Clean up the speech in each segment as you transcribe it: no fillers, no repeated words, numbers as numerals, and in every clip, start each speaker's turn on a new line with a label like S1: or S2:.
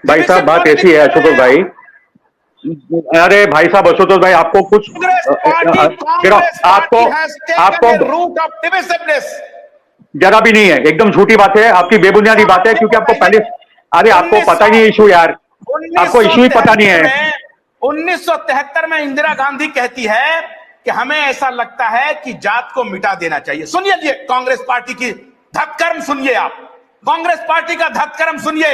S1: भाई साहब बात ऐसी है आशुतोष भाई, अरे भाई साहब आशुतोष भाई आपको कुछ आपको आपको जरा भी नहीं है, एकदम झूठी बात है, आपकी बेबुनियादी बात है, क्योंकि आपको पहले, अरे आपको पता ही नहीं इशू यार, आपको इशू ही पता नहीं है।
S2: 1973 में इंदिरा गांधी कहती है कि हमें ऐसा लगता है कि जात को मिटा देना चाहिए। सुनिए ये कांग्रेस पार्टी की धतकर्म, सुनिए आप कांग्रेस पार्टी का धतकर्म सुनिए।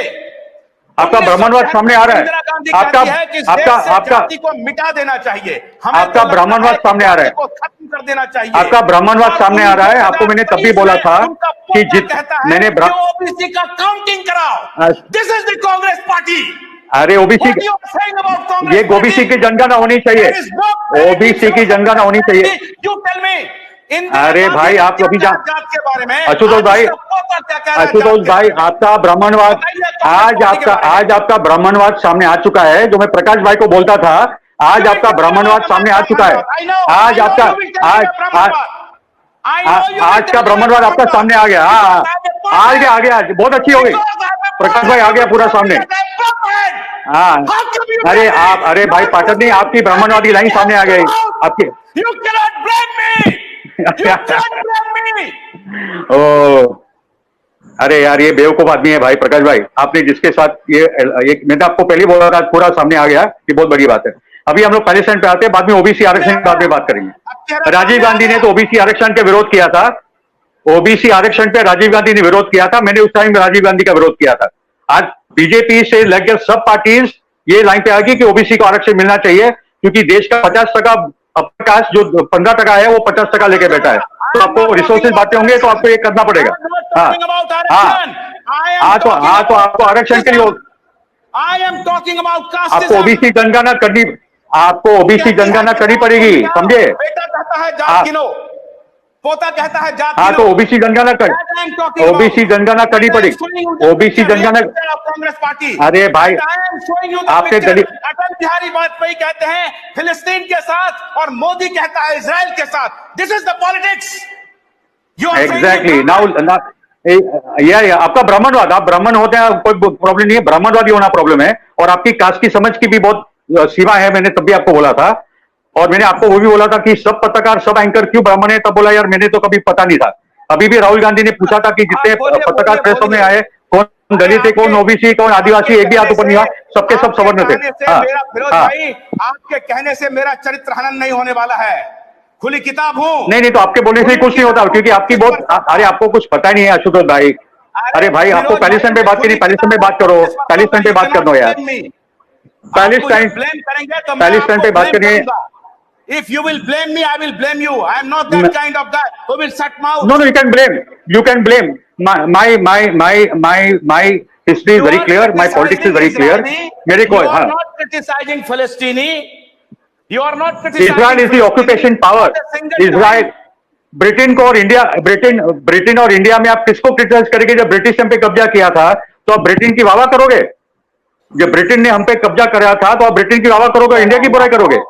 S1: आपका ब्राह्मणवाद सामने आ रहा है, आपका
S2: जाति को मिटा देना चाहिए,
S1: आपका ब्राह्मणवाद सामने आ रहा है,
S2: खत्म कर देना चाहिए,
S1: आपका ब्राह्मणवाद सामने आ रहा है। आपको मैंने तब भी बोला था कि मैंने
S2: ओबीसी का काउंटिंग कराओ। This is the Congress party.
S1: अरे ओबीसी, ये ओबीसी की जनगणना होनी चाहिए, ओबीसी की जनगणना होनी चाहिए।
S2: यू टेल मी,
S1: अरे भाई आप अभी
S2: के बारे में
S1: आशुतोष भाई, आपका ब्राह्मणवाद, आज आपका ब्राह्मणवाद सामने आ चुका है, जो मैं प्रकाश भाई को बोलता था, आज आपका ब्राह्मणवाद सामने आ चुका है। आज आपका आज का ब्राह्मणवाद आपका सामने आ गया। आ गया बहुत अच्छी हो गई, प्रकाश भाई आ गया पूरा सामने। हाँ, अरे भाई पाठक नहीं, आपकी ब्राह्मणवादी लाइन सामने आ गई आपकी। ओ अरे यार ये बेवकूफ आदमी है भाई प्रकाश भाई, आपने जिसके साथ ये मैंने आपको पहले बोला था, पूरा सामने आ गया, ये बहुत बड़ी बात है। अभी हम लोग पहले स्टैंड पे आते हैं, बाद में ओबीसी आरक्षण के बाद में बात करेंगे। राजीव गांधी ने तो ओबीसी आरक्षण के विरोध किया था, ओबीसी आरक्षण पे राजीव गांधी ने विरोध किया था, मैंने उस टाइम राजीव गांधी का विरोध किया था। आज बीजेपी से लेकर सब पार्टीज ये लाइन पे आ गई कि ओबीसी को आरक्षण मिलना चाहिए, क्योंकि देश का 50% कास्ट जो 15% है वो 50% लेके बैठा है, तो आपको रिसोर्सेज बांटे होंगे तो आपको ये करना पड़ेगा। तो आपको आरक्षण के लिए आपको ओबीसी जनगणना करनी, आपको ओबीसी जनगणना करनी पड़ेगी, समझे?
S2: पोता कहता है जात,
S1: हाँ तो ओबीसी जनगणना कर, ओबीसी जनगणना करनी पड़ेगी, ओबीसी जनगणना।
S2: कांग्रेस पार्टी,
S1: अरे भाई आपके दलित,
S2: अटल बिहारी वाजपेयी कहते हैं फिलिस्तीन के साथ और मोदी कहता है इजराइल के साथ। This is the politics.
S1: Exactly now ये आपका ब्राह्मणवाद, आप ब्राह्मण होते हैं कोई प्रॉब्लम नहीं है, ब्राह्मणवादी होना प्रॉब्लम है, और आपकी कास्ट की समझ की भी बहुत सीमा है, मैंने तब भी आपको बोला था। और मैंने आपको वो भी बोला था कि सब पत्रकार सब एंकर क्यों ब्राह्मण है, तब बोला यार मैंने तो कभी पता नहीं था। अभी भी राहुल गांधी ने पूछा था कि जितने पत्रकार प्रेस में आए, कौन दलित है, कौन ओबीसी, कौन आदिवासी, एक भी हाथ ऊपर नहीं हुआ, सबके सब सवर्ण थे।
S2: आपके कहने से मेरा चरित्र हनन नहीं होने वाला है, खुली किताब हूँ।
S1: नहीं तो आपके बोलने से कुछ नहीं होता, क्योंकि आपकी बहुत, अरे आपको कुछ पता नहीं है आशुतोष भाई। अरे भाई आपको पहले स्टैंड पे बात करनी, पहले स्टैंड पे बात करो, पहले स्टैंड पे बात कर दो यार, पहले स्टैंड पे बात करिए।
S2: If you will blame me, I will blame you. I am not that kind of guy who will shut mouth.
S1: No, you can blame. You can blame. My history is very clear. My politics is very clear. मेरे को
S2: You are not criticizing Palestine. You are not criticizing.
S1: Israel is the occupation power. Israel, Britain को और India, Britain और India में आप किसको criticise करेंगे? जब ब्रिटिश हम पे कब्जा किया था तो आप ब्रिटेन की वाह करोगे? जब ब्रिटेन ने हम पे कब्जा कराया था तो आप ब्रिटेन की वाह करोगे, इंडिया की बुराई करोगे?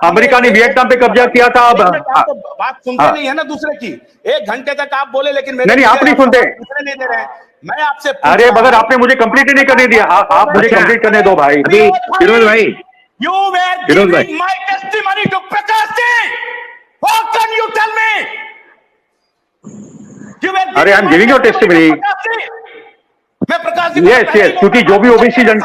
S1: अमेरिका ने वियतनाम पे कब्जा किया था। अब
S2: बात सुनते नहीं है ना दूसरे की, 1 घंटे तक आप बोले लेकिन
S1: नहीं आप नहीं सुनते,
S2: नहीं दे रहे। मैं आपसे,
S1: अरे मगर आपने मुझे कंप्लीट ही नहीं करने दिया, आप मुझे कंप्लीट करने दो भाई।
S3: विनोद भाई,
S2: You were giving my testimony to Prakash Ji. What can you tell me?
S1: अरे I am giving your testimony.
S2: मैं प्रकाश जी,
S1: यस, क्योंकि जो भी ओबीसी जन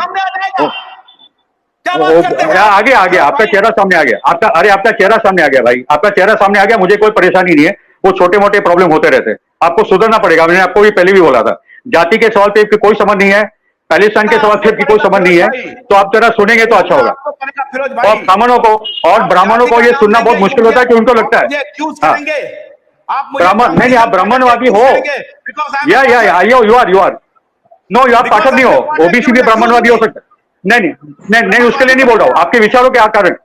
S1: आगे आपका चेहरा सामने आ गया, आपका चेहरा सामने आ गया भाई, आपका चेहरा सामने आ गया, मुझे कोई परेशानी नहीं है, वो छोटे मोटे प्रॉब्लम होते रहते हैं, आपको सुधरना पड़ेगा। मैंने आपको भी पहले भी बोला था, जाति के सवाल पे कोई समझ नहीं है, पैलेस्टाइन के सवाल पे कोई समझ नहीं है, तो आप जरा सुनेंगे तो अच्छा होगा। और ब्राह्मणों को ये सुनना बहुत मुश्किल होता है कि उनको लगता है ब्राह्मण नहीं, आप ब्राह्मणवादी हो, या यू आर नो, आप पाठक नहीं हो, ओबीसी भी ब्राह्मणवादी हो सकता है। नहीं उसके लिए नहीं बोल रहा हूँ, आपके विचारों के कारण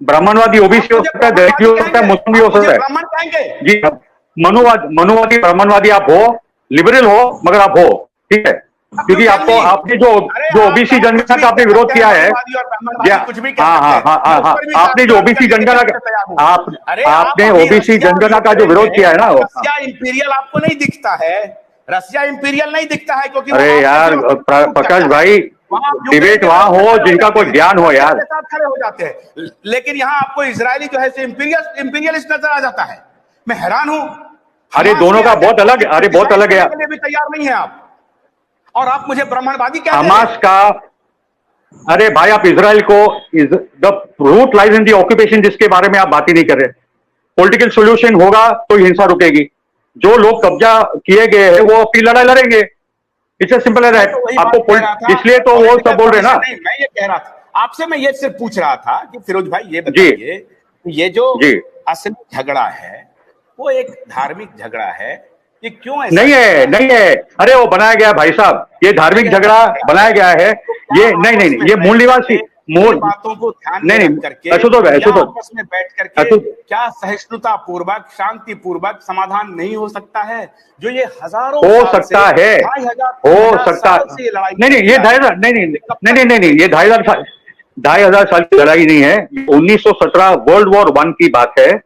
S1: ब्राह्मणवादी ओबीसी हो सकता है, दलित भी हो सकता है, मुस्लिम भी हो सकता है जी। मनुवादी ब्राह्मणवादी आप हो, लिबरल हो, मगर आप हो, ठीक है, क्योंकि आपने जो ओबीसी जनगणना का आपने विरोध किया है, हाँ, आपने जो ओबीसी जनगणना का आपने ओबीसी जनगणना का जो विरोध किया है ना,
S2: रसिया इंपीरियल आपको नहीं दिखता है, रसिया इंपीरियल नहीं दिखता है, क्योंकि
S1: अरे यार प्रकाश भाई,
S2: वहाँ आप
S1: डिबेट वहां हो जिनका कोई ज्ञान हो यार।
S2: के साथ खड़े हो जाते हैं, लेकिन यहाँ आपको इजरायली जो है इंपीरियलिस्ट नजर आ जाता है। मैं हैरान हूं।
S1: अरे दोनों का बहुत अलग, अरे बहुत अलग है।
S2: के लिए भी तैयार नहीं है आप, और आप मुझे ब्राह्मणवादी कहते हैं।
S1: हमास का, अरे भाई आप इजराइल को, the root lies in the occupation, जिसके बारे में आप बात ही नहीं कर रहे। पॉलिटिकल सोल्यूशन होगा तो हिंसा रुकेगी। जो लोग कब्जा किए गए हैं वो अपनी लड़ाई लड़ेंगे। It's as simple as that. आपको इसलिए तो वो सब बोल रहे ना।
S2: नहीं, मैं ये कह रहा था आपसे, मैं ये सिर्फ पूछ रहा था कि फिरोज भाई ये बताइए, ये जो असली झगड़ा है वो एक धार्मिक झगड़ा है, ये क्यों ऐसा
S1: नहीं है? नहीं है, अरे वो बनाया गया भाई साहब, ये धार्मिक झगड़ा बनाया गया है। ये नहीं, ये मूल निवासी मूल
S2: बातों को ध्यान में
S1: नहीं
S2: रख करके आपस में बैठ करके क्या सहिष्णुता पूर्वक, शांति पूर्वक समाधान नहीं हो सकता है? जो ये हजारों
S1: हो सकता है, हो सकता नहीं, ये 2,500 साल की लड़ाई नहीं है। 1917 वर्ल्ड वॉर 1 की बात है।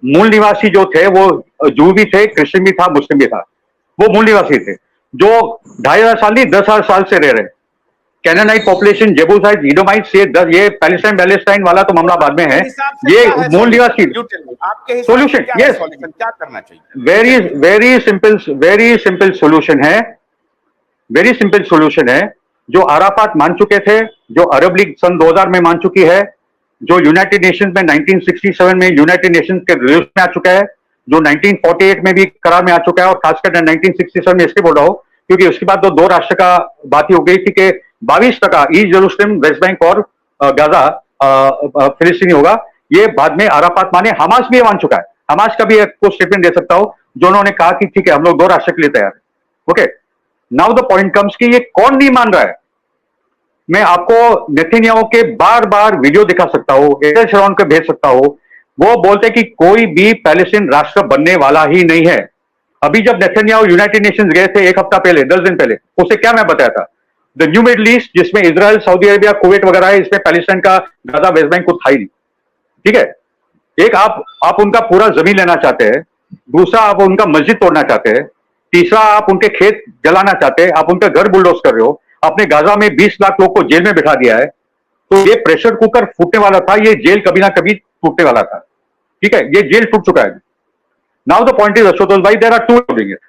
S1: मूल निवासी जो थे वो जू भी थे, क्रिश्चियन भी था, मुस्लिम भी था। वो मूल निवासी थे जो 2,500 साल नहीं 10,000 साल से रह रहे। कैनानाइट पॉपुलेशन, जेबूसाइट, इडोमाइट से ये पैलेस्टाइन वाला तो मामला बाद में है। ये मूल निवासी सोल्यूशन, यस,
S2: क्या करना चाहिए?
S1: वेरी सिंपल सोल्यूशन है। वेरी सिंपल सोल्यूशन है जो अराफात मान चुके थे, जो अरब लीग सन 2000 में मान चुकी है, जो यूनाइटेड नेशंस में 1967 में यूनाइटेड नेशंस के रिजोल्यूशन में आ चुका है, जो 1948 में भी करार में आ चुका है, और खासकर 1967 में इसलिए बोल रहा हूं क्योंकि उसके बाद तो 2 राष्ट्र का बात ही हो गई थी कि 22% ईस्ट जेरूसलम, वेस्ट बैंक और गाजा फिलिस्तीनी होगा। ये बाद में अराफात माने, हमास भी मान चुका है। हमास का भी एक स्टेटमेंट दे सकता हूं जो उन्होंने कहा कि ठीक है हम लोग 2 राष्ट्र के लिए तैयार है। Okay, now the point comes कि ये कौन नहीं मान रहा है। मैं आपको नेतन्याहू के बार वीडियो दिखा सकता हूं, एरियल शरोन को भेज सकता हूं। वो बोलते कि कोई भी पैलेस्टीन राष्ट्र बनने वाला ही नहीं है। अभी जब नेतन्याहू यूनाइटेड नेशंस गए थे 1 हफ्ता पहले, 10 दिन पहले, उसे क्या मैं बताया था? द न्यू मिडल ईस्ट, जिसमें इजराइल, सऊदी अरेबिया, कुवैत वगैरह है, इसमें पैलेस्टाइन का, गाजा, वेस्ट बैंक कुछ था ही नहीं। ठीक है, एक आप उनका पूरा जमीन लेना चाहते हैं, दूसरा आप उनका मस्जिद तोड़ना चाहते हैं, तीसरा आप उनके खेत जलाना चाहते हैं, आप उनका घर बुलडोज कर रहे हो। आपने गाजा में 20 लाख लोग को जेल में बिठा दिया है। तो ये प्रेशर कुकर फूटने वाला था, ये जेल कभी ना कभी टूटने वाला था। ठीक है, ये जेल टूट चुका है। Now the point is Ashutosh भाई, there are 2 doing it.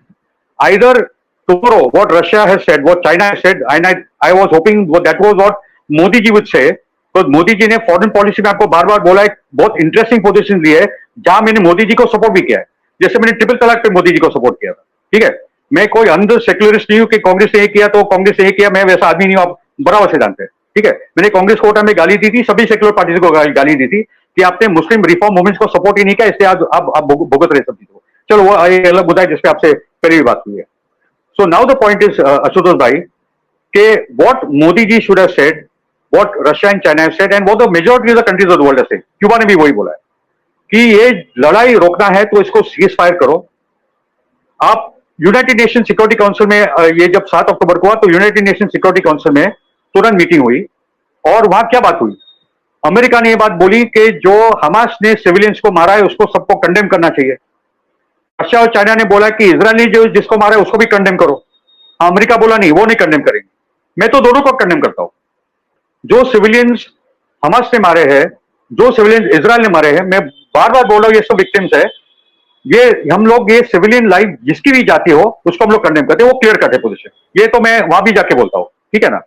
S1: Either tomorrow what Russia has said, what China has said, and I was hoping that was what Modi ji would say, because Modi ji ने foreign policy में आपको बार बोला है, बहुत interesting position ली है जहां मैंने मोदी जी को सपोर्ट भी किया है। जैसे मैंने ट्रिपल तलाक पे मोदी जी को सपोर्ट किया था। ठीक है, मैं कोई अंध सेक्युलरिस्ट नहीं हूं कि कांग्रेस ने ये किया तो कांग्रेस ने ये किया, मैं वैसा आदमी नहीं हूं, आप बराबर से जानते हैं। ठीक है, मैंने कांग्रेस कोटा में गाली दी थी, सभी सेक्युलर पार्टीज को गाली दी थी कि आपने मुस्लिम रिफॉर्म मूवमेंट को सपोर्ट ही नहीं किया, इसलिए आप भुगत रहे सब चीजों को। चलो वो अलग मुद्दा है जिसपे आपसे पहले भी बात हुई है। So now the point is, Ashutosh bhai, what Modi ji should have said, what Russia and China have said, and what the majority of the countries of the world have said. Cuba ने भी वही बोला है कि ये लड़ाई रोकना है तो इसको सीज फायर करो। आप यूनाइटेड नेशन सिक्योरिटी काउंसिल में, ये जब 7 अक्टूबर को हुआ तो यूनाइटेड नेशन सिक्योरिटी काउंसिल में तुरंत मीटिंग हुई, और वहां क्या बात हुई? अमेरिका ने यह बात बोली कि जो हमास ने सिविलियंस को मारा है उसको सबको कंडेम करना चाहिए। रशिया और चाइना ने बोला कि इजराइल ने जो जिसको मारा है उसको भी कंडेम करो। अमेरिका बोला नहीं, वो नहीं कंडेम करेंगे। मैं तो दोनों को कंडेम करता हूं। जो सिविलियंस हमास ने मारे हैं, जो सिविलियंस इजराइल ने मारे हैं, मैं बार बोल रहा हूं ये सब विक्टिम्स है। ये हम लोग, ये सिविलियन लाइफ जिसकी भी जाती हो उसको हम लोग कंडेम करते हैं, वो क्लियर करते पोजिशन। ये तो मैं वहां भी जाके बोलता हूं, ठीक है ना।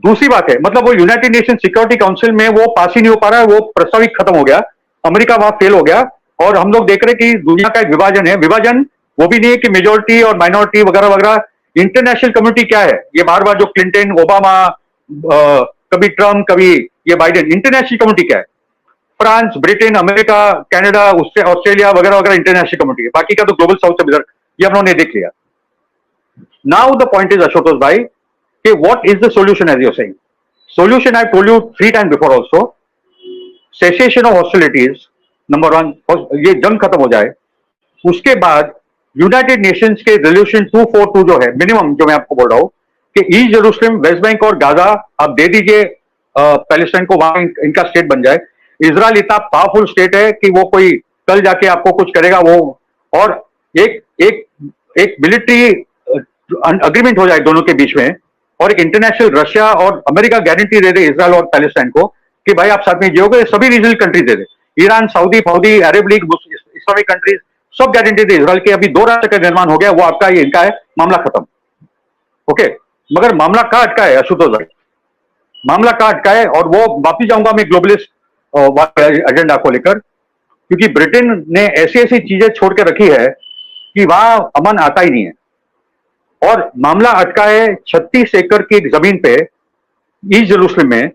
S1: दूसरी बात है, मतलब वो यूनाइटेड नेशन सिक्योरिटी काउंसिल में वो पास ही नहीं हो पा रहा है, वो प्रस्ताव ही खत्म हो गया, अमेरिका वहां फेल हो गया। और हम लोग देख रहे कि दुनिया का एक विभाजन है। विभाजन वो भी नहीं है कि मेजोरिटी और माइनॉरिटी वगैरह वगैरह। इंटरनेशनल कम्युनिटी क्या है? ये बार जो क्लिंटन, ओबामा, कभी ट्रम्प, कभी ये बाइडेन, इंटरनेशनल कम्युनिटी क्या है? फ्रांस, ब्रिटेन, अमेरिका, कनाडा, उससे ऑस्ट्रेलिया वगैरह वगैरह इंटरनेशनल कम्युनिटी है। बाकी का तो ग्लोबल साउथ से बिजर, ये हम लोगों ने देख लिया। Now the point is Ashutosh भाई कि what is the solution as you saying? Solution I told you 3 times before also, cessation of hostilities, number 1, ये जंग खत्म हो जाए। उसके बाद यूनाइटेड नेशंस के रेजोल्यूशन 242 जो है मिनिमम, जो मैं आपको बोल रहा हूं कि ईस्ट जेरूसलम, वेस्ट बैंक और गाजा आप दे दीजिए पैलेस्टाइन को, वहां इनका स्टेट बन जाए। इजराइल इतना पावरफुल स्टेट है कि वो कोई कल जाके आपको कुछ करेगा वो, और एक मिलिट्री अग्रीमेंट हो जाए दोनों के बीच में, और इंटरनेशनल रशिया और अमेरिका गारंटी दे दे इजराइल और पैलेस्टाइन को कि भाई आप साथ में जियोगे, सभी रीजनल कंट्री दे दे, ईरान, सऊदी, फौदी, अरब लीग, इस्लामिक कंट्रीज, सब गारंटी दे इजराइल की अभी 2 राष्ट्र का निर्माण हो गया, वो आपका ये इनका है, मामला खत्म। ओके, मगर मामला कहाँ अटका है आशुतोष भाई? मामला कहाँ अटका है? और वो वापिस जाऊंगा मैं ग्लोबलिस्ट एजेंडा को लेकर, क्योंकि ब्रिटेन ने ऐसी ऐसी चीजें छोड़ के रखी है कि वहां अमन आता ही नहीं है। और मामला अटका है 36 एकड़ की जमीन पे ईस्ट जेरूसलम में,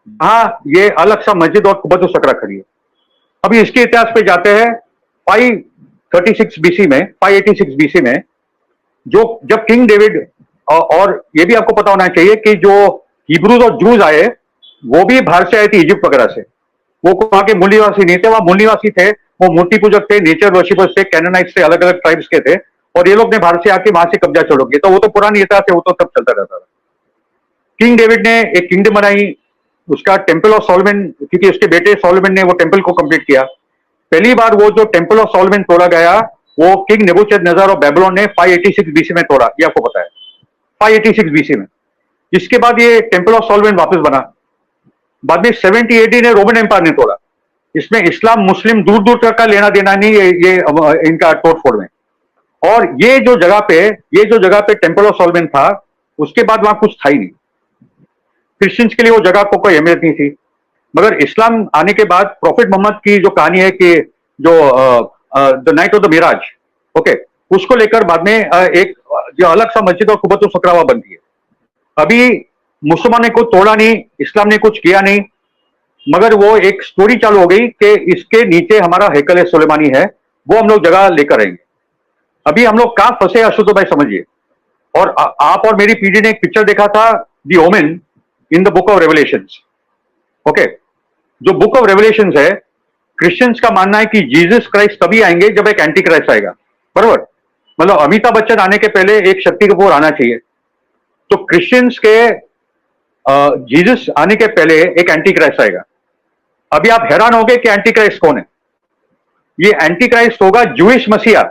S1: जहां ये अल अक्सा मस्जिद और कुब्बतुस सकरा खड़ी है। अभी इसके इतिहास पे जाते हैं 536 बीसी में, 586 बीसी में, जो जब किंग डेविड, और ये भी आपको पता होना चाहिए कि जो हिब्रूज और जूज आए वो भी बाहर से आए थे, इजिप्ट वगैरह से, वो वहां के मूल निवासी नहीं थे, वहां मूल निवासी थे, वो मूर्ति पूजक थे, नेचर वर्शिपर्स थे, कैनानाइट्स थे, अलग अलग ट्राइब्स के थे, और ये लोग ने बाहर से आके वहां से कब्जा छोड़ दिया। तो वो तो पुरानी इतिहास है, वो तो तब चलता रहता था। किंग डेविड ने एक किंगडम बनाई, उसका टेम्पल ऑफ सोलोमन, क्योंकि उसके बेटे सोलोमन ने वो टेम्पल को कंप्लीट किया। पहली बार वो जो टेम्पल ऑफ सोलोमन तोड़ा गया, वो किंग नेबूकदनेस्सर ऑफ बेबीलोन ने 586 बीसी में तोड़ा, ये आपको पता है, 586 बीसी में। इसके बाद ये टेम्पल ऑफ सोलोमन वापस बना। बाद में 70 AD ने रोमन एम्पायर ने तोड़ा। इसमें इस्लाम मुस्लिम दूर दूर तक का लेना देना नहीं, ये इनका तोड़फोड़ में। और ये जो जगह पे टेम्पल ऑफ सोलोमन था, उसके बाद वहां कुछ था ही नहीं। क्रिश्चियंस के लिए वो जगह को कोई अहमियत नहीं थी। मगर इस्लाम आने के बाद प्रॉफिट मोहम्मद की जो कहानी है कि जो the night of the mirage, okay, उसको लेकर बाद में एक जो अलग सा मस्जिद और कुब्बतुस सकरा बनती है। अभी मुसलमान ने कुछ तोड़ा नहीं, इस्लाम ने कुछ किया नहीं, मगर वो एक स्टोरी चालू हो गई कि इसके नीचे हमारा हैकल सुलेमानी है, वो हम लोग जगह लेकर आएंगे। अभी हम लोग कहां फंसे आशुतोष भाई समझिए। और आप और मेरी पीढ़ी ने एक पिक्चर देखा था, the Omen in the book of revelations. Okay, जो बुक ऑफ रेवलेशंस है, क्रिश्चियंस का मानना है कि जीसस क्राइस्ट तभी आएंगे जब एक एंटी क्राइस्ट आएगा, बराबर। मतलब अमिताभ बच्चन आने के पहले एक शक्ति कपूर आना चाहिए। तो क्रिश्चियंस के जीसस आने के पहले एक एंटी क्राइस्ट आएगा। अभी आप हैरान होंगे कि एंटी क्राइस्ट कौन है? ये एंटी क्राइस्ट होगा जूइश मसीहा,